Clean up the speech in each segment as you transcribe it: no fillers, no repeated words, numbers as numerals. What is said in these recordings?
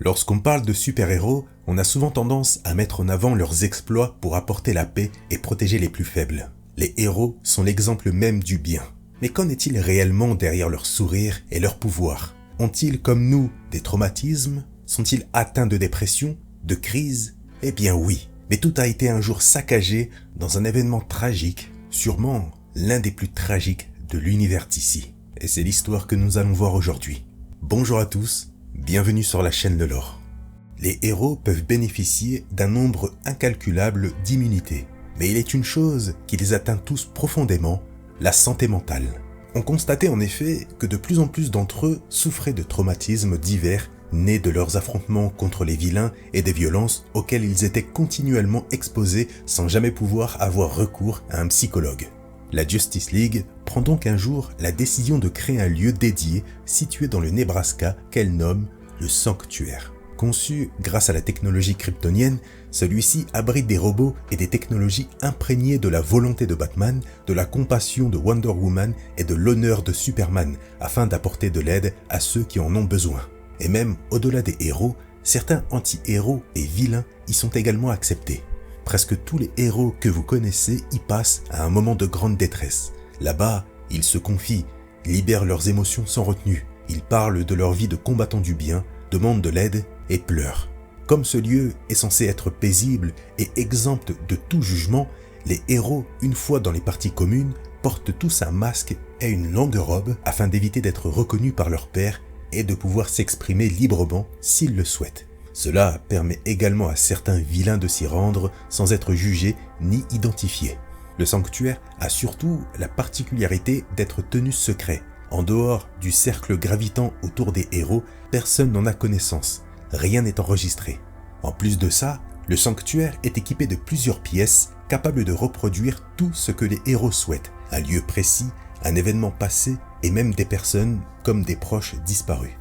Lorsqu'on parle de super-héros, on a souvent tendance à mettre en avant leurs exploits pour apporter la paix et protéger les plus faibles. Les héros sont l'exemple même du bien. Mais qu'en est-il réellement derrière leur sourire et leur pouvoir? Ont-ils, comme nous, des traumatismes? Sont-ils atteints de dépression, de crise? Eh bien oui, mais tout a été un jour saccagé dans un événement tragique, sûrement l'un des plus tragiques de l'univers d'ici. Et c'est l'histoire que nous allons voir aujourd'hui. Bonjour à tous, bienvenue sur la chaîne de l'or. Les héros peuvent bénéficier d'un nombre incalculable d'immunités. Mais il est une chose qui les atteint tous profondément, la santé mentale. On constatait en effet que de plus en plus d'entre eux souffraient de traumatismes divers nés de leurs affrontements contre les vilains et des violences auxquelles ils étaient continuellement exposés sans jamais pouvoir avoir recours à un psychologue. La Justice League prend donc un jour la décision de créer un lieu dédié situé dans le Nebraska qu'elle nomme le Sanctuaire. Conçu grâce à la technologie kryptonienne, celui-ci abrite des robots et des technologies imprégnées de la volonté de Batman, de la compassion de Wonder Woman et de l'honneur de Superman, afin d'apporter de l'aide à ceux qui en ont besoin. Et même au-delà des héros, certains anti-héros et vilains y sont également acceptés. Presque tous les héros que vous connaissez y passent à un moment de grande détresse. Là-bas, ils se confient, libèrent leurs émotions sans retenue. Ils parlent de leur vie de combattants du bien, demandent de l'aide et pleurent. Comme ce lieu est censé être paisible et exempt de tout jugement, les héros, une fois dans les parties communes, portent tous un masque et une longue robe afin d'éviter d'être reconnus par leur père et de pouvoir s'exprimer librement s'ils le souhaitent. Cela permet également à certains vilains de s'y rendre sans être jugés ni identifiés. Le sanctuaire a surtout la particularité d'être tenu secret. En dehors du cercle gravitant autour des héros, personne n'en a connaissance. Rien n'est enregistré. En plus de ça, le sanctuaire est équipé de plusieurs pièces capables de reproduire tout ce que les héros souhaitent. Un lieu précis, un événement passé et même des personnes comme des proches disparus.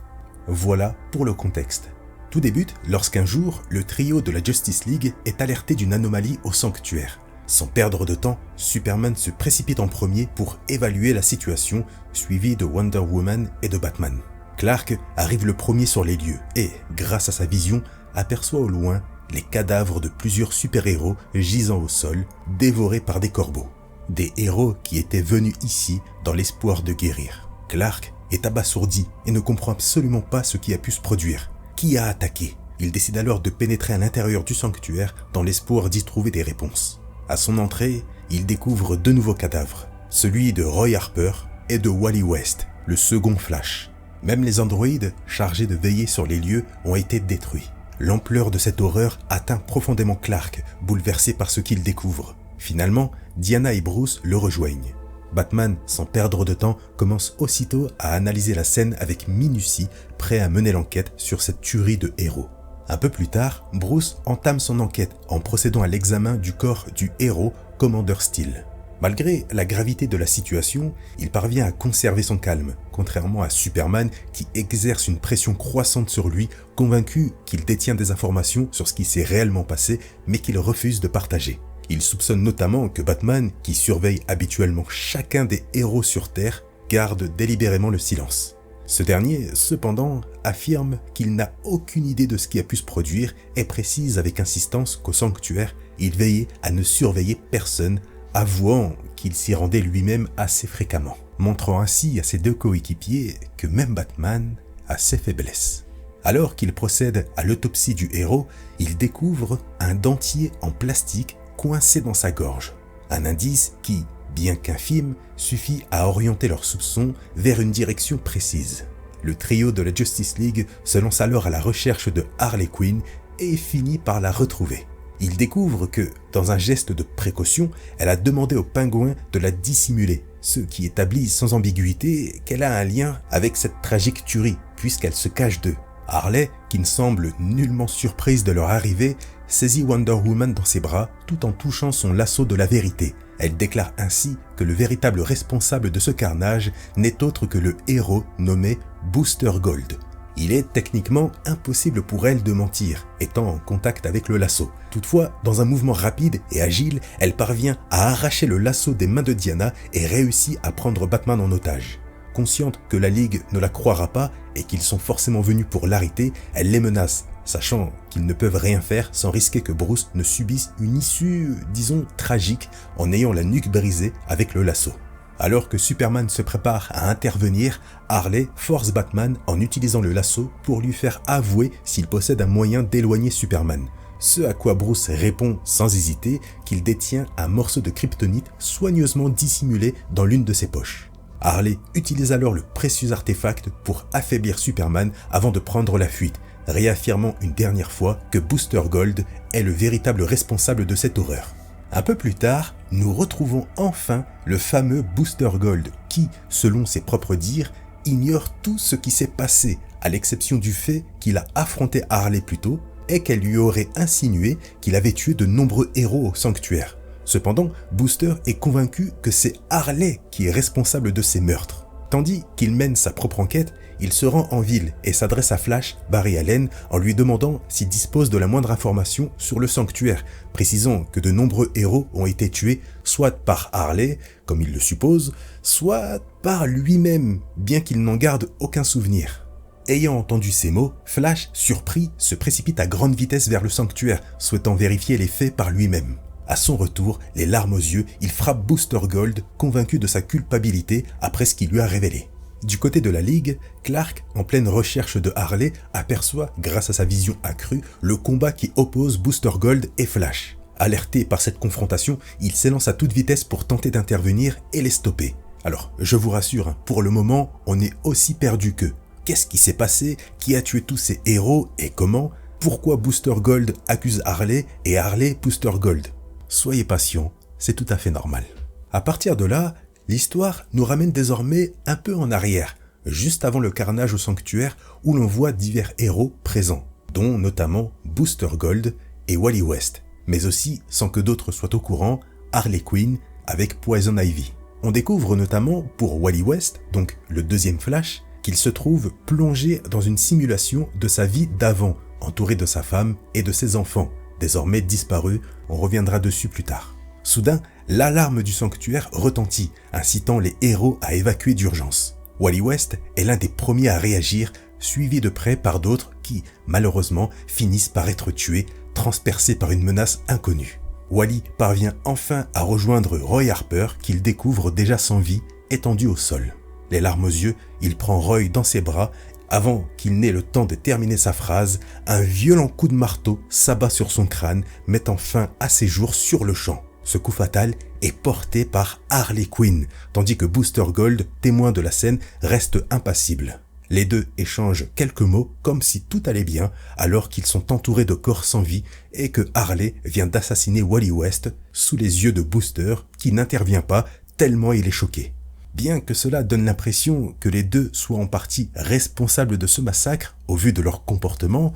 Voilà pour le contexte. Tout débute lorsqu'un jour, le trio de la Justice League est alerté d'une anomalie au sanctuaire. Sans perdre de temps, Superman se précipite en premier pour évaluer la situation, suivi de Wonder Woman et de Batman. Clark arrive le premier sur les lieux et, grâce à sa vision, aperçoit au loin les cadavres de plusieurs super-héros gisant au sol, dévorés par des corbeaux. Des héros qui étaient venus ici dans l'espoir de guérir. Clark est abasourdi et ne comprend absolument pas ce qui a pu se produire. Qui a attaqué? Il décide alors de pénétrer à l'intérieur du sanctuaire dans l'espoir d'y trouver des réponses. À son entrée, il découvre deux nouveaux cadavres, celui de Roy Harper et de Wally West, le second Flash. Même les androïdes chargés de veiller sur les lieux ont été détruits. L'ampleur de cette horreur atteint profondément Clark, bouleversé par ce qu'il découvre. Finalement, Diana et Bruce le rejoignent. Batman, sans perdre de temps, commence aussitôt à analyser la scène avec minutie, prêt à mener l'enquête sur cette tuerie de héros. Un peu plus tard, Bruce entame son enquête en procédant à l'examen du corps du héros Commander Steel. Malgré la gravité de la situation, il parvient à conserver son calme, contrairement à Superman qui exerce une pression croissante sur lui, convaincu qu'il détient des informations sur ce qui s'est réellement passé, mais qu'il refuse de partager. Il soupçonne notamment que Batman, qui surveille habituellement chacun des héros sur Terre, garde délibérément le silence. Ce dernier, cependant, affirme qu'il n'a aucune idée de ce qui a pu se produire et précise avec insistance qu'au sanctuaire, il veillait à ne surveiller personne, avouant qu'il s'y rendait lui-même assez fréquemment, montrant ainsi à ses deux coéquipiers que même Batman a ses faiblesses. Alors qu'il procède à l'autopsie du héros, il découvre un dentier en plastique coincé dans sa gorge. Un indice qui, bien qu'infime, suffit à orienter leurs soupçons vers une direction précise. Le trio de la Justice League se lance alors à la recherche de Harley Quinn et finit par la retrouver. Il découvre que, dans un geste de précaution, elle a demandé au pingouin de la dissimuler, ce qui établit sans ambiguïté qu'elle a un lien avec cette tragique tuerie, puisqu'elle se cache d'eux. Harley, qui ne semble nullement surprise de leur arrivée, saisit Wonder Woman dans ses bras tout en touchant son lasso de la vérité. Elle déclare ainsi que le véritable responsable de ce carnage n'est autre que le héros nommé Booster Gold. Il est techniquement impossible pour elle de mentir, étant en contact avec le lasso. Toutefois, dans un mouvement rapide et agile, elle parvient à arracher le lasso des mains de Diana et réussit à prendre Batman en otage. Consciente que la Ligue ne la croira pas et qu'ils sont forcément venus pour l'arrêter, elle les menace, sachant qu'ils ne peuvent rien faire sans risquer que Bruce ne subisse une issue, disons, tragique en ayant la nuque brisée avec le lasso. Alors que Superman se prépare à intervenir, Harley force Batman en utilisant le lasso pour lui faire avouer s'il possède un moyen d'éloigner Superman. Ce à quoi Bruce répond sans hésiter qu'il détient un morceau de kryptonite soigneusement dissimulé dans l'une de ses poches. Harley utilise alors le précieux artefact pour affaiblir Superman avant de prendre la fuite, réaffirmant une dernière fois que Booster Gold est le véritable responsable de cette horreur. Un peu plus tard, nous retrouvons enfin le fameux Booster Gold qui, selon ses propres dires, ignore tout ce qui s'est passé, à l'exception du fait qu'il a affronté Harley plus tôt et qu'elle lui aurait insinué qu'il avait tué de nombreux héros au sanctuaire. Cependant, Booster est convaincu que c'est Harley qui est responsable de ces meurtres. Tandis qu'il mène sa propre enquête, il se rend en ville et s'adresse à Flash, Barry Allen, en lui demandant s'il dispose de la moindre information sur le sanctuaire, précisant que de nombreux héros ont été tués soit par Harley, comme il le suppose, soit par lui-même, bien qu'il n'en garde aucun souvenir. Ayant entendu ces mots, Flash, surpris, se précipite à grande vitesse vers le sanctuaire, souhaitant vérifier les faits par lui-même. À son retour, les larmes aux yeux, il frappe Booster Gold, convaincu de sa culpabilité après ce qu'il lui a révélé. Du côté de la Ligue, Clark, en pleine recherche de Harley, aperçoit, grâce à sa vision accrue, le combat qui oppose Booster Gold et Flash. Alerté par cette confrontation, il s'élance à toute vitesse pour tenter d'intervenir et les stopper. Alors, je vous rassure, pour le moment, on est aussi perdu qu'eux. Qu'est-ce qui s'est passé? Qui a tué tous ces héros et comment? Pourquoi Booster Gold accuse Harley et Harley Booster Gold? Soyez patient, c'est tout à fait normal. À partir de là, l'histoire nous ramène désormais un peu en arrière, juste avant le carnage au sanctuaire où l'on voit divers héros présents, dont notamment Booster Gold et Wally West, mais aussi, sans que d'autres soient au courant, Harley Quinn avec Poison Ivy. On découvre notamment pour Wally West, donc le deuxième Flash, qu'il se trouve plongé dans une simulation de sa vie d'avant, entouré de sa femme et de ses enfants, désormais disparus, on reviendra dessus plus tard. Soudain, l'alarme du sanctuaire retentit, incitant les héros à évacuer d'urgence. Wally West est l'un des premiers à réagir, suivi de près par d'autres qui, malheureusement, finissent par être tués, transpercés par une menace inconnue. Wally parvient enfin à rejoindre Roy Harper, qu'il découvre déjà sans vie, étendu au sol. Les larmes aux yeux, il prend Roy dans ses bras. Avant qu'il n'ait le temps de terminer sa phrase, un violent coup de marteau s'abat sur son crâne, mettant fin à ses jours sur le champ. Ce coup fatal est porté par Harley Quinn, tandis que Booster Gold, témoin de la scène, reste impassible. Les deux échangent quelques mots comme si tout allait bien, alors qu'ils sont entourés de corps sans vie et que Harley vient d'assassiner Wally West sous les yeux de Booster, qui n'intervient pas tellement il est choqué. Bien que cela donne l'impression que les deux soient en partie responsables de ce massacre au vu de leur comportement,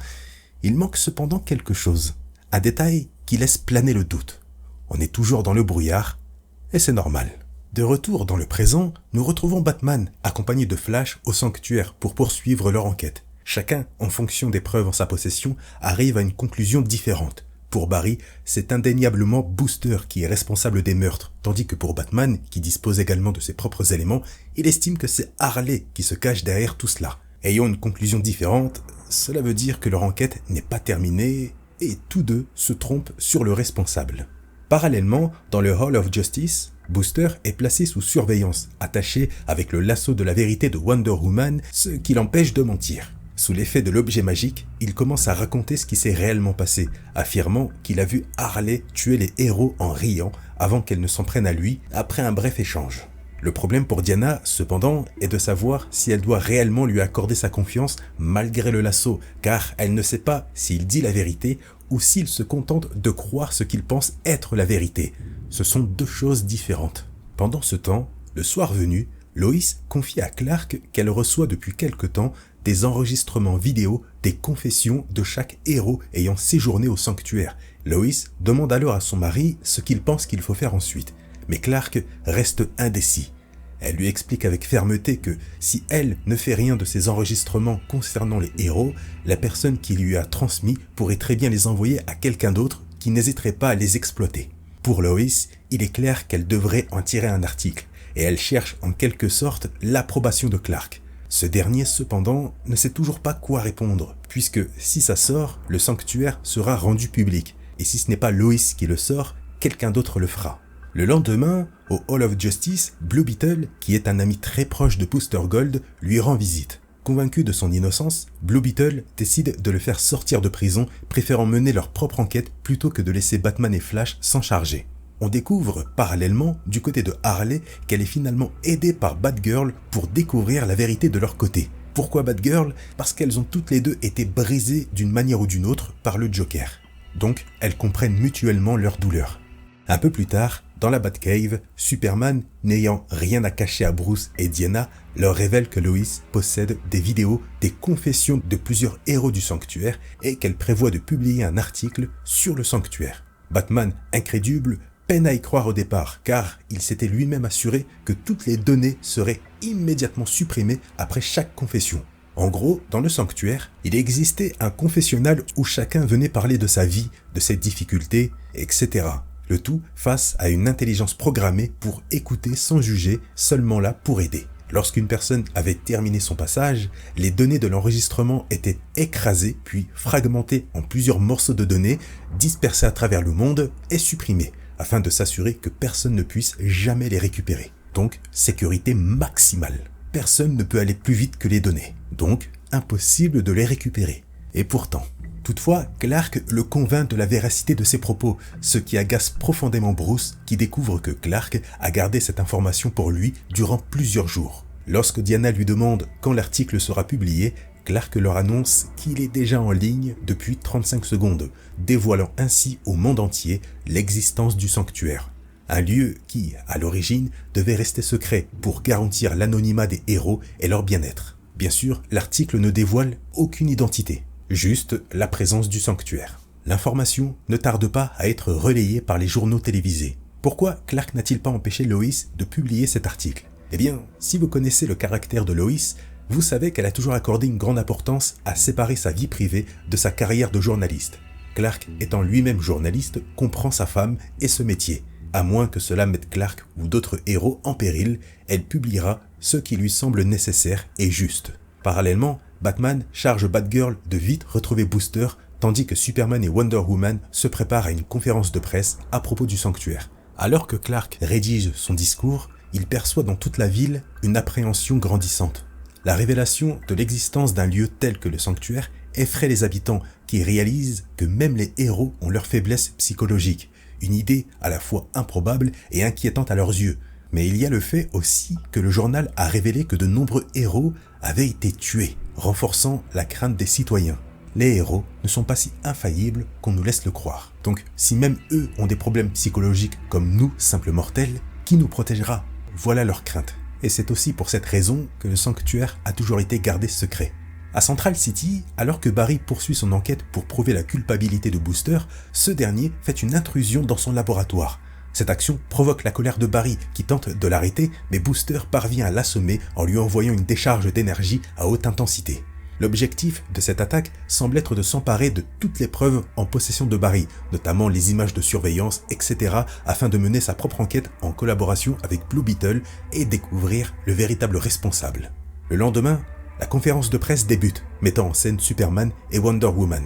il manque cependant quelque chose, un détail qui laisse planer le doute. On est toujours dans le brouillard, et c'est normal. De retour dans le présent, nous retrouvons Batman, accompagné de Flash, au sanctuaire pour poursuivre leur enquête. Chacun, en fonction des preuves en sa possession, arrive à une conclusion différente. Pour Barry, c'est indéniablement Booster qui est responsable des meurtres, tandis que pour Batman, qui dispose également de ses propres éléments, il estime que c'est Harley qui se cache derrière tout cela. Ayant une conclusion différente, cela veut dire que leur enquête n'est pas terminée et tous deux se trompent sur le responsable. Parallèlement, dans le Hall of Justice, Booster est placé sous surveillance, attaché avec le lasso de la vérité de Wonder Woman, ce qui l'empêche de mentir. Sous l'effet de l'objet magique, il commence à raconter ce qui s'est réellement passé, affirmant qu'il a vu Harley tuer les héros en riant avant qu'elle ne s'en prenne à lui après un bref échange. Le problème pour Diana, cependant, est de savoir si elle doit réellement lui accorder sa confiance malgré le lasso, car elle ne sait pas s'il dit la vérité ou s'il se contente de croire ce qu'il pense être la vérité. Ce sont deux choses différentes. Pendant ce temps, le soir venu, Lois confie à Clark qu'elle reçoit depuis quelque temps des enregistrements vidéo des confessions de chaque héros ayant séjourné au sanctuaire. Lois demande alors à son mari ce qu'il pense qu'il faut faire ensuite, mais Clark reste indécis. Elle lui explique avec fermeté que si elle ne fait rien de ces enregistrements concernant les héros, la personne qui lui a transmis pourrait très bien les envoyer à quelqu'un d'autre qui n'hésiterait pas à les exploiter. Pour Lois, il est clair qu'elle devrait en tirer un article. et elle cherche en quelque sorte l'approbation de Clark. Ce dernier, cependant, ne sait toujours pas quoi répondre, puisque si ça sort, le sanctuaire sera rendu public, et si ce n'est pas Lois qui le sort, quelqu'un d'autre le fera. Le lendemain, au Hall of Justice, Blue Beetle, qui est un ami très proche de Booster Gold, lui rend visite. Convaincu de son innocence, Blue Beetle décide de le faire sortir de prison, préférant mener leur propre enquête plutôt que de laisser Batman et Flash s'en charger. On découvre parallèlement, du côté de Harley, qu'elle est finalement aidée par Batgirl pour découvrir la vérité de leur côté. Pourquoi Batgirl ? Parce qu'elles ont toutes les deux été brisées d'une manière ou d'une autre par le Joker. Donc, elles comprennent mutuellement leur douleur. Un peu plus tard, dans la Batcave, Superman, n'ayant rien à cacher à Bruce et Diana, leur révèle que Lois possède des vidéos, des confessions de plusieurs héros du sanctuaire et qu'elle prévoit de publier un article sur le sanctuaire. Batman, incrédule, peine à y croire au départ, car il s'était lui-même assuré que toutes les données seraient immédiatement supprimées après chaque confession. En gros, dans le sanctuaire, il existait un confessionnal où chacun venait parler de sa vie, de ses difficultés, etc. Le tout face à une intelligence programmée pour écouter sans juger, seulement là pour aider. Lorsqu'une personne avait terminé son passage, les données de l'enregistrement étaient écrasées puis fragmentées en plusieurs morceaux de données, dispersés à travers le monde et supprimés, afin de s'assurer que personne ne puisse jamais les récupérer. Donc, sécurité maximale. Personne ne peut aller plus vite que les données. Donc, impossible de les récupérer. Et pourtant... Toutefois, Clark le convainc de la véracité de ses propos, ce qui agace profondément Bruce, qui découvre que Clark a gardé cette information pour lui durant plusieurs jours. Lorsque Diana lui demande quand l'article sera publié, Clark leur annonce qu'il est déjà en ligne depuis 35 secondes, dévoilant ainsi au monde entier l'existence du sanctuaire. Un lieu qui, à l'origine, devait rester secret pour garantir l'anonymat des héros et leur bien-être. Bien sûr, l'article ne dévoile aucune identité. Juste la présence du sanctuaire. L'information ne tarde pas à être relayée par les journaux télévisés. Pourquoi Clark n'a-t-il pas empêché Lois de publier cet article ? Eh bien, si vous connaissez le caractère de Lois, vous savez qu'elle a toujours accordé une grande importance à séparer sa vie privée de sa carrière de journaliste. Clark, étant lui-même journaliste, comprend sa femme et ce métier. À moins que cela mette Clark ou d'autres héros en péril, elle publiera ce qui lui semble nécessaire et juste. Parallèlement, Batman charge Batgirl de vite retrouver Booster, tandis que Superman et Wonder Woman se préparent à une conférence de presse à propos du sanctuaire. Alors que Clark rédige son discours, il perçoit dans toute la ville une appréhension grandissante. La révélation de l'existence d'un lieu tel que le sanctuaire effraie les habitants qui réalisent que même les héros ont leurs faiblesses psychologiques, une idée à la fois improbable et inquiétante à leurs yeux. Mais il y a le fait aussi que le journal a révélé que de nombreux héros avaient été tués, renforçant la crainte des citoyens. Les héros ne sont pas si infaillibles qu'on nous laisse le croire. Donc, si même eux ont des problèmes psychologiques comme nous, simples mortels, qui nous protégera ? Voilà leur crainte. Et c'est aussi pour cette raison que le sanctuaire a toujours été gardé secret. À Central City, alors que Barry poursuit son enquête pour prouver la culpabilité de Booster, ce dernier fait une intrusion dans son laboratoire. Cette action provoque la colère de Barry qui tente de l'arrêter, mais Booster parvient à l'assommer en lui envoyant une décharge d'énergie à haute intensité. L'objectif de cette attaque semble être de s'emparer de toutes les preuves en possession de Barry, notamment les images de surveillance, etc., afin de mener sa propre enquête en collaboration avec Blue Beetle et découvrir le véritable responsable. Le lendemain, la conférence de presse débute, mettant en scène Superman et Wonder Woman.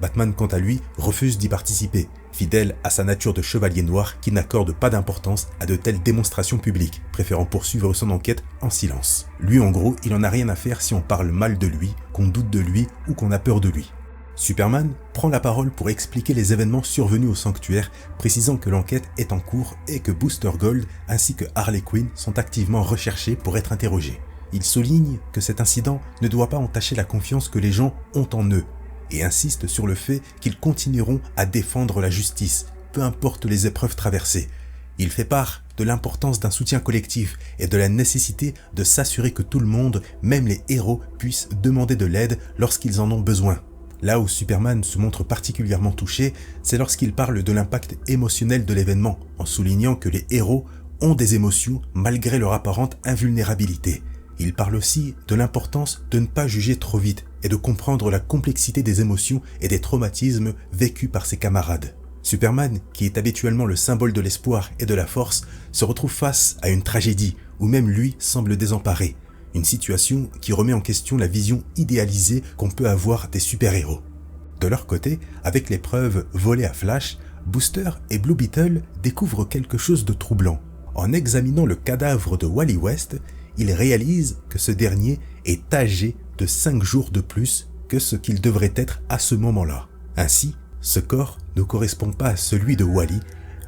Batman, quant à lui, refuse d'y participer, fidèle à sa nature de chevalier noir qui n'accorde pas d'importance à de telles démonstrations publiques, préférant poursuivre son enquête en silence. Lui, en gros, il en a rien à faire si on parle mal de lui, qu'on doute de lui ou qu'on a peur de lui. Superman prend la parole pour expliquer les événements survenus au sanctuaire, précisant que l'enquête est en cours et que Booster Gold ainsi que Harley Quinn sont activement recherchés pour être interrogés. Il souligne que cet incident ne doit pas entacher la confiance que les gens ont en eux, et insiste sur le fait qu'ils continueront à défendre la justice, peu importe les épreuves traversées. Il fait part de l'importance d'un soutien collectif et de la nécessité de s'assurer que tout le monde, même les héros, puissent demander de l'aide lorsqu'ils en ont besoin. Là où Superman se montre particulièrement touché, c'est lorsqu'il parle de l'impact émotionnel de l'événement, en soulignant que les héros ont des émotions malgré leur apparente invulnérabilité. Il parle aussi de l'importance de ne pas juger trop vite et de comprendre la complexité des émotions et des traumatismes vécus par ses camarades. Superman, qui est habituellement le symbole de l'espoir et de la force, se retrouve face à une tragédie où même lui semble désemparé. Une situation qui remet en question la vision idéalisée qu'on peut avoir des super-héros. De leur côté, avec les preuves volées à Flash, Booster et Blue Beetle découvrent quelque chose de troublant. En examinant le cadavre de Wally West, ils réalisent que ce dernier est âgé de 5 jours de plus que ce qu'il devrait être à ce moment-là. Ainsi, ce corps ne correspond pas à celui de Wally,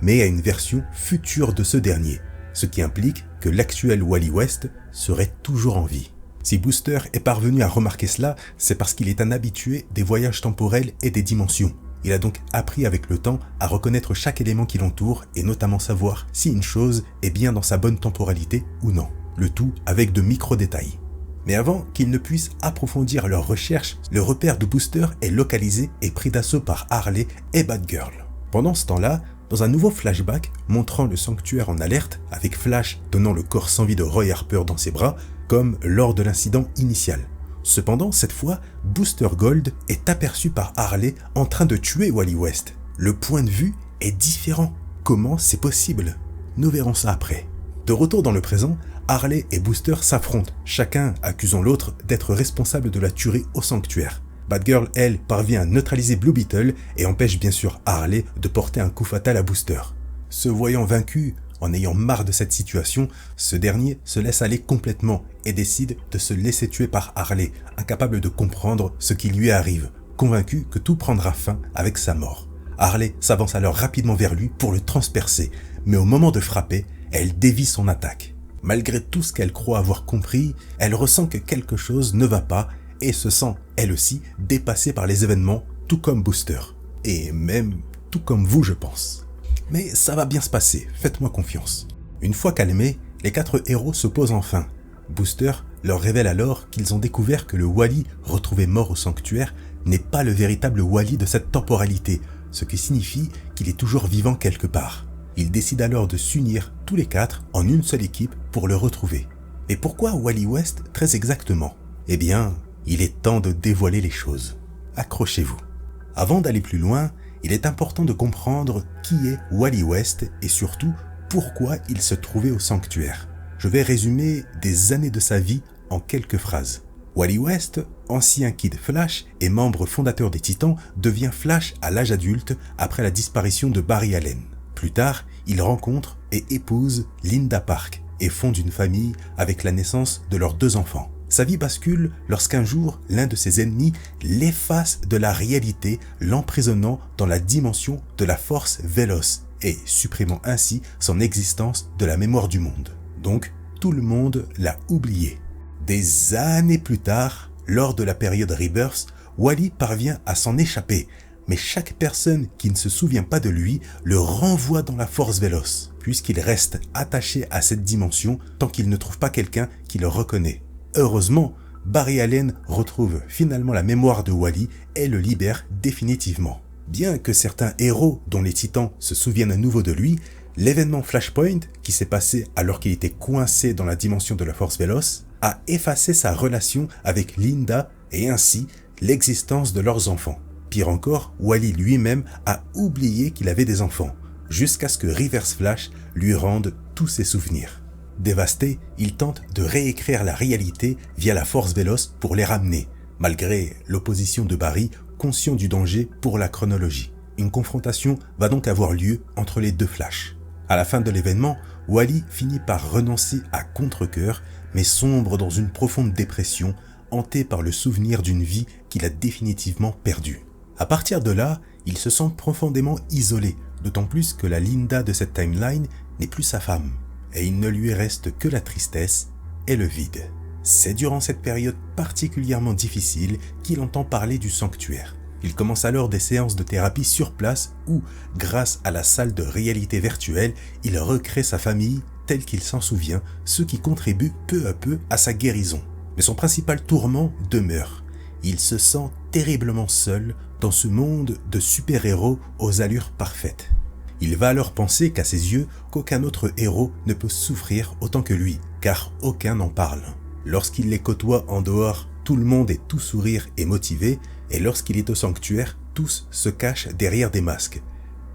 mais à une version future de ce dernier, ce qui implique que l'actuel Wally West serait toujours en vie. Si Booster est parvenu à remarquer cela, c'est parce qu'il est un habitué des voyages temporels et des dimensions. Il a donc appris avec le temps à reconnaître chaque élément qui l'entoure et notamment savoir si une chose est bien dans sa bonne temporalité ou non. Le tout avec de micro-détails. Mais avant qu'ils ne puissent approfondir leurs recherches, le repère de Booster est localisé et pris d'assaut par Harley et Batgirl. Pendant ce temps-là, dans un nouveau flashback montrant le sanctuaire en alerte, avec Flash tenant le corps sans vie de Roy Harper dans ses bras, comme lors de l'incident initial. Cependant, cette fois, Booster Gold est aperçu par Harley en train de tuer Wally West. Le point de vue est différent. Comment c'est possible? Nous verrons ça après. De retour dans le présent, Harley et Booster s'affrontent, chacun accusant l'autre d'être responsable de la tuerie au sanctuaire. Batgirl, elle, parvient à neutraliser Blue Beetle et empêche bien sûr Harley de porter un coup fatal à Booster. Se voyant vaincu, en ayant marre de cette situation, ce dernier se laisse aller complètement et décide de se laisser tuer par Harley, incapable de comprendre ce qui lui arrive, convaincu que tout prendra fin avec sa mort. Harley s'avance alors rapidement vers lui pour le transpercer, mais au moment de frapper, elle dévie son attaque. Malgré tout ce qu'elle croit avoir compris, elle ressent que quelque chose ne va pas et se sent, elle aussi, dépassée par les événements, tout comme Booster. Et même tout comme vous, je pense. Mais ça va bien se passer, faites-moi confiance. Une fois calmés, les 4 héros se posent enfin. Booster leur révèle alors qu'ils ont découvert que le Wally retrouvé mort au sanctuaire n'est pas le véritable Wally de cette temporalité, ce qui signifie qu'il est toujours vivant quelque part. Ils décident alors de s'unir tous les 4 en une seule équipe pour le retrouver. Et pourquoi Wally West très exactement? Eh bien, il est temps de dévoiler les choses. Accrochez-vous. Avant d'aller plus loin, il est important de comprendre qui est Wally West et surtout pourquoi il se trouvait au sanctuaire. Je vais résumer des années de sa vie en quelques phrases. Wally West, ancien Kid Flash et membre fondateur des Titans, devient Flash à l'âge adulte après la disparition de Barry Allen. Plus tard, il rencontre et épouse Linda Park et fonde une famille avec la naissance de leurs 2 enfants. Sa vie bascule lorsqu'un jour, l'un de ses ennemis l'efface de la réalité, l'emprisonnant dans la dimension de la force Veloce et supprimant ainsi son existence de la mémoire du monde. Donc, tout le monde l'a oublié. Des années plus tard, lors de la période Rebirth, Wally parvient à s'en échapper, mais chaque personne qui ne se souvient pas de lui le renvoie dans la force Veloce, puisqu'il reste attaché à cette dimension tant qu'il ne trouve pas quelqu'un qui le reconnaît. Heureusement, Barry Allen retrouve finalement la mémoire de Wally et le libère définitivement. Bien que certains héros, dont les Titans, se souviennent à nouveau de lui, l'événement Flashpoint, qui s'est passé alors qu'il était coincé dans la dimension de la force Veloce, a effacé sa relation avec Linda et ainsi l'existence de leurs enfants. Pire encore, Wally lui-même a oublié qu'il avait des enfants, jusqu'à ce que Reverse Flash lui rende tous ses souvenirs. Dévasté, il tente de réécrire la réalité via la force Veloce pour les ramener, malgré l'opposition de Barry, conscient du danger pour la chronologie. Une confrontation va donc avoir lieu entre les 2 Flash. À la fin de l'événement, Wally finit par renoncer à contre-cœur, mais sombre dans une profonde dépression, hanté par le souvenir d'une vie qu'il a définitivement perdue. À partir de là, il se sent profondément isolé, d'autant plus que la Linda de cette timeline n'est plus sa femme. Et il ne lui reste que la tristesse et le vide. C'est durant cette période particulièrement difficile qu'il entend parler du sanctuaire. Il commence alors des séances de thérapie sur place où, grâce à la salle de réalité virtuelle, il recrée sa famille telle qu'il s'en souvient, ce qui contribue peu à peu à sa guérison. Mais son principal tourment demeure. Il se sent terriblement seul dans ce monde de super-héros aux allures parfaites. Il va alors penser qu'à ses yeux, qu'aucun autre héros ne peut souffrir autant que lui, car aucun n'en parle. Lorsqu'il les côtoie en dehors, tout le monde est tout sourire et motivé, et lorsqu'il est au sanctuaire, tous se cachent derrière des masques.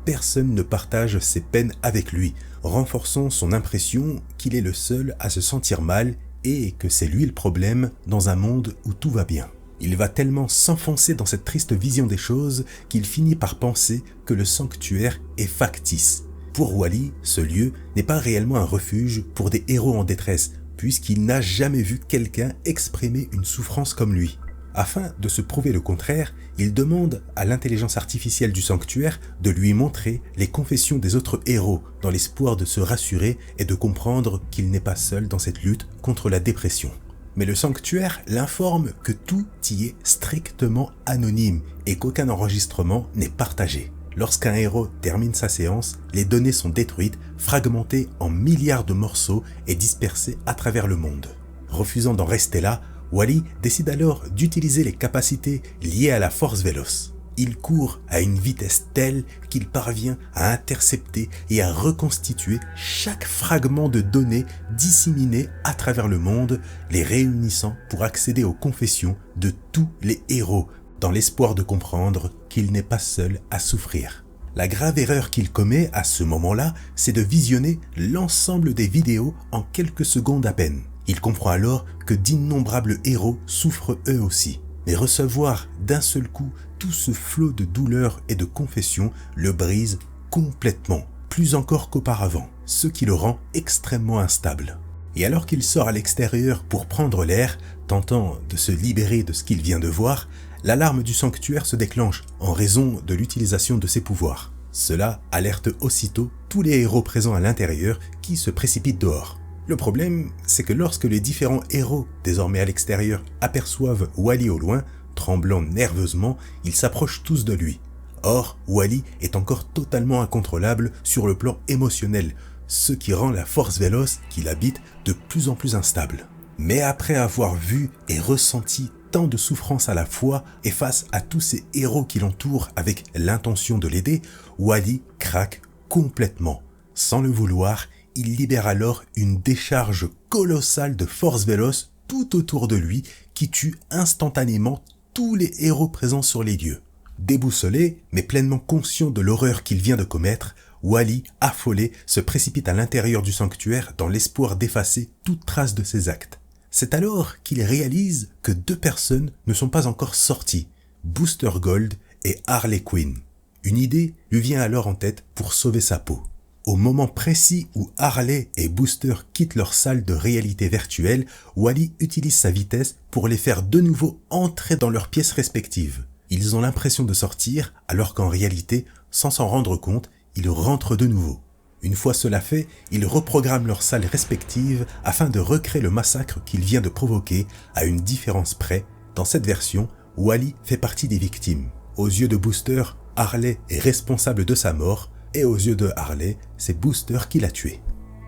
personne ne partage ses peines avec lui, renforçant son impression qu'il est le seul à se sentir mal et que c'est lui le problème dans un monde où tout va bien. Il va tellement s'enfoncer dans cette triste vision des choses qu'il finit par penser que le sanctuaire est factice. Pour Wally, ce lieu n'est pas réellement un refuge pour des héros en détresse, puisqu'il n'a jamais vu quelqu'un exprimer une souffrance comme lui. Afin de se prouver le contraire, il demande à l'intelligence artificielle du sanctuaire de lui montrer les confessions des autres héros dans l'espoir de se rassurer et de comprendre qu'il n'est pas seul dans cette lutte contre la dépression. Mais le sanctuaire l'informe que tout y est strictement anonyme et qu'aucun enregistrement n'est partagé. Lorsqu'un héros termine sa séance, les données sont détruites, fragmentées en milliards de morceaux et dispersées à travers le monde. Refusant d'en rester là, Wally décide alors d'utiliser les capacités liées à la force véloce. Il court à une vitesse telle qu'il parvient à intercepter et à reconstituer chaque fragment de données disséminées à travers le monde, les réunissant pour accéder aux confessions de tous les héros, dans l'espoir de comprendre qu'il n'est pas seul à souffrir. La grave erreur qu'il commet à ce moment-là, c'est de visionner l'ensemble des vidéos en quelques secondes à peine. Il comprend alors que d'innombrables héros souffrent eux aussi. Mais recevoir d'un seul coup tout ce flot de douleur et de confession le brise complètement, plus encore qu'auparavant, ce qui le rend extrêmement instable. Et alors qu'il sort à l'extérieur pour prendre l'air, tentant de se libérer de ce qu'il vient de voir, l'alarme du sanctuaire se déclenche en raison de l'utilisation de ses pouvoirs. Cela alerte aussitôt tous les héros présents à l'intérieur qui se précipitent dehors. Le problème, c'est que lorsque les différents héros, désormais à l'extérieur, aperçoivent Wally au loin, tremblant nerveusement, ils s'approchent tous de lui. Or, Wally est encore totalement incontrôlable sur le plan émotionnel, ce qui rend la force véloce qu'il habite de plus en plus instable. Mais après avoir vu et ressenti tant de souffrance à la fois et face à tous ces héros qui l'entourent avec l'intention de l'aider, Wally craque complètement. Sans le vouloir, il libère alors une décharge colossale de force véloce tout autour de lui qui tue instantanément tous les héros présents sur les lieux. Déboussolé, mais pleinement conscient de l'horreur qu'il vient de commettre, Wally, affolé, se précipite à l'intérieur du sanctuaire dans l'espoir d'effacer toute trace de ses actes. C'est alors qu'il réalise que deux personnes ne sont pas encore sorties, Booster Gold et Harley Quinn. Une idée lui vient alors en tête pour sauver sa peau. Au moment précis où Harley et Booster quittent leur salle de réalité virtuelle, Wally utilise sa vitesse pour les faire de nouveau entrer dans leurs pièces respectives. Ils ont l'impression de sortir, alors qu'en réalité, sans s'en rendre compte, ils rentrent de nouveau. Une fois cela fait, ils reprogramment leurs salles respectives afin de recréer le massacre qu'il vient de provoquer, à une différence près. Dans cette version, Wally fait partie des victimes. Aux yeux de Booster, Harley est responsable de sa mort, et aux yeux de Harley, c'est Booster qui l'a tué.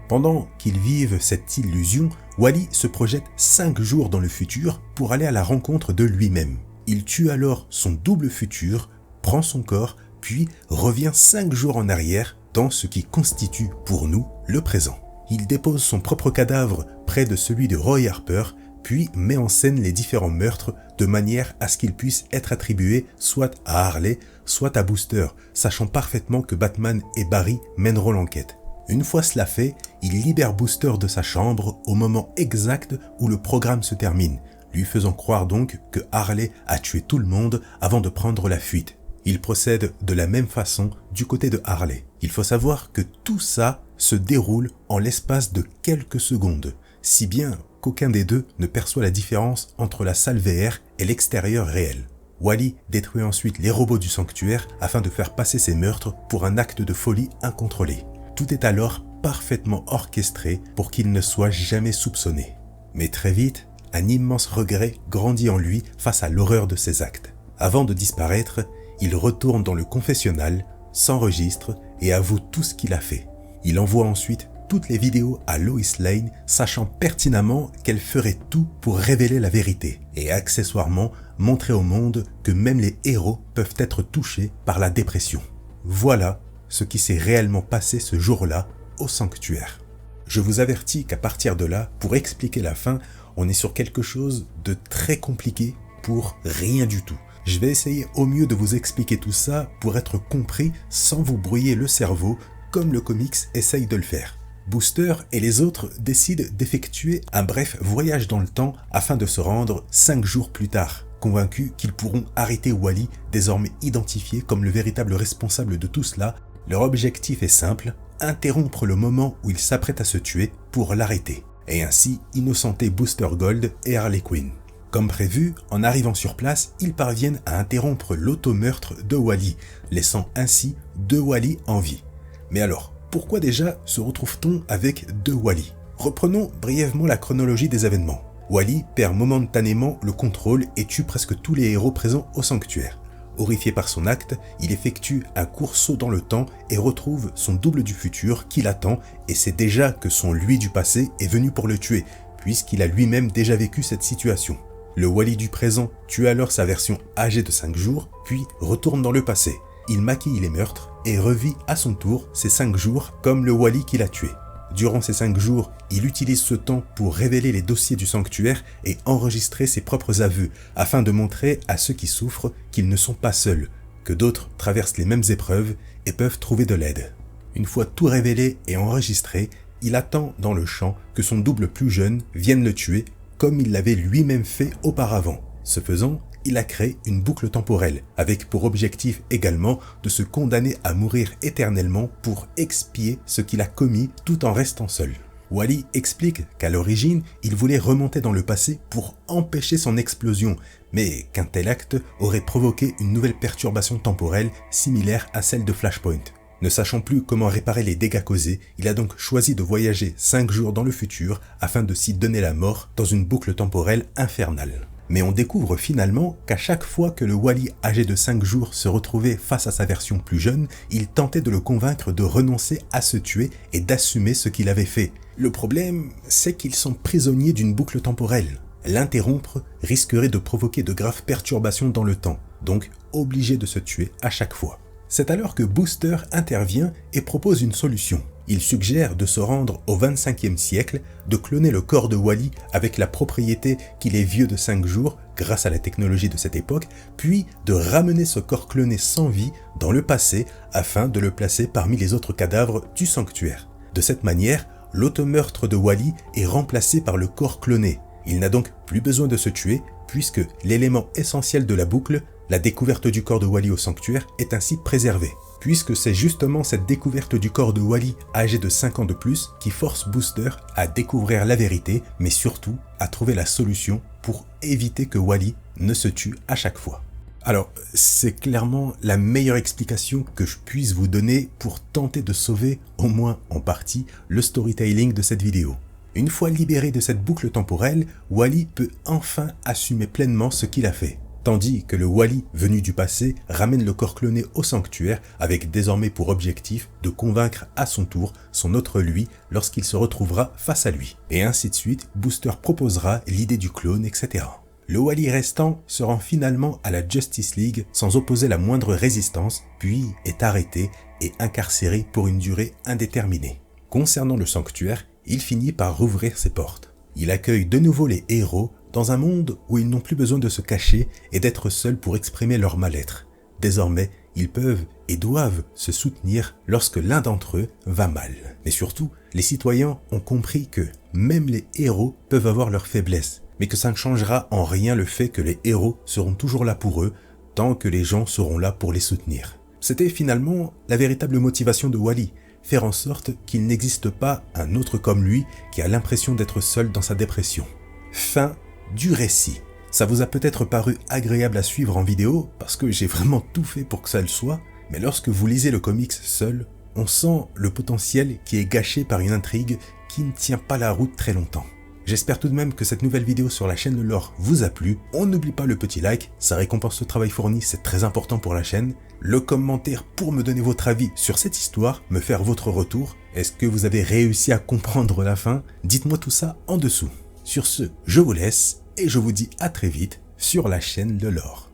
Pendant qu'ils vivent cette illusion, Wally se projette 5 jours dans le futur pour aller à la rencontre de lui-même. Il tue alors son double futur, prend son corps, puis revient 5 jours en arrière dans ce qui constitue pour nous le présent. Il dépose son propre cadavre près de celui de Roy Harper, puis met en scène les différents meurtres de manière à ce qu'ils puissent être attribués soit à Harley, soit à Booster, sachant parfaitement que Batman et Barry mèneront l'enquête. Une fois cela fait, il libère Booster de sa chambre au moment exact où le programme se termine, lui faisant croire donc que Harley a tué tout le monde avant de prendre la fuite. Il procède de la même façon du côté de Harley. Il faut savoir que tout ça se déroule en l'espace de quelques secondes, si bien qu'aucun des deux ne perçoit la différence entre la salle VR et l'extérieur réel. Wally détruit ensuite les robots du sanctuaire afin de faire passer ses meurtres pour un acte de folie incontrôlé. Tout est alors parfaitement orchestré pour qu'il ne soit jamais soupçonné. Mais très vite, un immense regret grandit en lui face à l'horreur de ses actes. Avant de disparaître, il retourne dans le confessionnal, s'enregistre et avoue tout ce qu'il a fait. Il envoie ensuite toutes les vidéos à Lois Lane, sachant pertinemment qu'elle ferait tout pour révéler la vérité et accessoirement montrer au monde que même les héros peuvent être touchés par la dépression. Voilà ce qui s'est réellement passé ce jour-là au sanctuaire. Je vous avertis qu'à partir de là, pour expliquer la fin, on est sur quelque chose de très compliqué pour rien du tout. Je vais essayer au mieux de vous expliquer tout ça pour être compris sans vous brouiller le cerveau comme le comics essaye de le faire. Booster et les autres décident d'effectuer un bref voyage dans le temps afin de se rendre 5 jours plus tard, convaincus qu'ils pourront arrêter Wally, désormais identifié comme le véritable responsable de tout cela. Leur objectif est simple, interrompre le moment où il s'apprête à se tuer pour l'arrêter, et ainsi innocenter Booster Gold et Harley Quinn. Comme prévu, en arrivant sur place, ils parviennent à interrompre l'automeurtre de Wally, laissant ainsi 2 Wally en vie. Mais alors, pourquoi déjà se retrouve-t-on avec 2 Wally? Reprenons brièvement la chronologie des événements. Wally perd momentanément le contrôle et tue presque tous les héros présents au sanctuaire. Horrifié par son acte, il effectue un court saut dans le temps et retrouve son double du futur qui l'attend, et sait déjà que son lui du passé est venu pour le tuer, puisqu'il a lui-même déjà vécu cette situation. Le Wally du présent tue alors sa version âgée de 5 jours, puis retourne dans le passé. Il maquille les meurtres et revit à son tour ces 5 jours comme le Wally qui l'a tué. Durant ces 5 jours, il utilise ce temps pour révéler les dossiers du sanctuaire et enregistrer ses propres aveux, afin de montrer à ceux qui souffrent qu'ils ne sont pas seuls, que d'autres traversent les mêmes épreuves et peuvent trouver de l'aide. Une fois tout révélé et enregistré, il attend dans le champ que son double plus jeune vienne le tuer, comme il l'avait lui-même fait auparavant. Ce faisant, il a créé une boucle temporelle, avec pour objectif également de se condamner à mourir éternellement pour expier ce qu'il a commis tout en restant seul. Wally explique qu'à l'origine, il voulait remonter dans le passé pour empêcher son explosion, mais qu'un tel acte aurait provoqué une nouvelle perturbation temporelle similaire à celle de Flashpoint. Ne sachant plus comment réparer les dégâts causés, il a donc choisi de voyager 5 jours dans le futur afin de s'y donner la mort dans une boucle temporelle infernale. Mais on découvre finalement qu'à chaque fois que le Wally âgé de 5 jours se retrouvait face à sa version plus jeune, il tentait de le convaincre de renoncer à se tuer et d'assumer ce qu'il avait fait. Le problème, c'est qu'ils sont prisonniers d'une boucle temporelle. L'interrompre risquerait de provoquer de graves perturbations dans le temps, donc obligé de se tuer à chaque fois. C'est alors que Booster intervient et propose une solution. Il suggère de se rendre au 25e siècle, de cloner le corps de Wally avec la propriété qu'il est vieux de 5 jours grâce à la technologie de cette époque, puis de ramener ce corps cloné sans vie dans le passé afin de le placer parmi les autres cadavres du sanctuaire. De cette manière, l'automeurtre de Wally est remplacé par le corps cloné. Il n'a donc plus besoin de se tuer puisque l'élément essentiel de la boucle, la découverte du corps de Wally au sanctuaire, est ainsi préservée. Puisque c'est justement cette découverte du corps de Wally âgé de 5 ans de plus qui force Booster à découvrir la vérité, mais surtout à trouver la solution pour éviter que Wally ne se tue à chaque fois. Alors, c'est clairement la meilleure explication que je puisse vous donner pour tenter de sauver, au moins en partie, le storytelling de cette vidéo. Une fois libéré de cette boucle temporelle, Wally peut enfin assumer pleinement ce qu'il a fait. Tandis que le Wally venu du passé ramène le corps cloné au sanctuaire avec désormais pour objectif de convaincre à son tour son autre lui lorsqu'il se retrouvera face à lui. Et ainsi de suite, Booster proposera l'idée du clone, etc. Le Wally restant se rend finalement à la Justice League sans opposer la moindre résistance, puis est arrêté et incarcéré pour une durée indéterminée. Concernant le sanctuaire, il finit par rouvrir ses portes. Il accueille de nouveau les héros dans un monde où ils n'ont plus besoin de se cacher et d'être seuls pour exprimer leur mal-être. Désormais, ils peuvent et doivent se soutenir lorsque l'un d'entre eux va mal. Mais surtout, les citoyens ont compris que même les héros peuvent avoir leurs faiblesses, mais que ça ne changera en rien le fait que les héros seront toujours là pour eux, tant que les gens seront là pour les soutenir. C'était finalement la véritable motivation de Wally, faire en sorte qu'il n'existe pas un autre comme lui qui a l'impression d'être seul dans sa dépression. Fin du récit. Ça vous a peut-être paru agréable à suivre en vidéo parce que j'ai vraiment tout fait pour que ça le soit, mais lorsque vous lisez le comics seul, on sent le potentiel qui est gâché par une intrigue qui ne tient pas la route très longtemps. J'espère tout de même que cette nouvelle vidéo sur la chaîne Le Lore vous a plu. On n'oublie pas le petit like, ça récompense le travail fourni, c'est très important pour la chaîne. Le commentaire pour me donner votre avis sur cette histoire, me faire votre retour. Est-ce que vous avez réussi à comprendre la fin? Dites-moi tout ça en dessous. Sur ce, je vous laisse et je vous dis à très vite sur la chaîne Le Lore.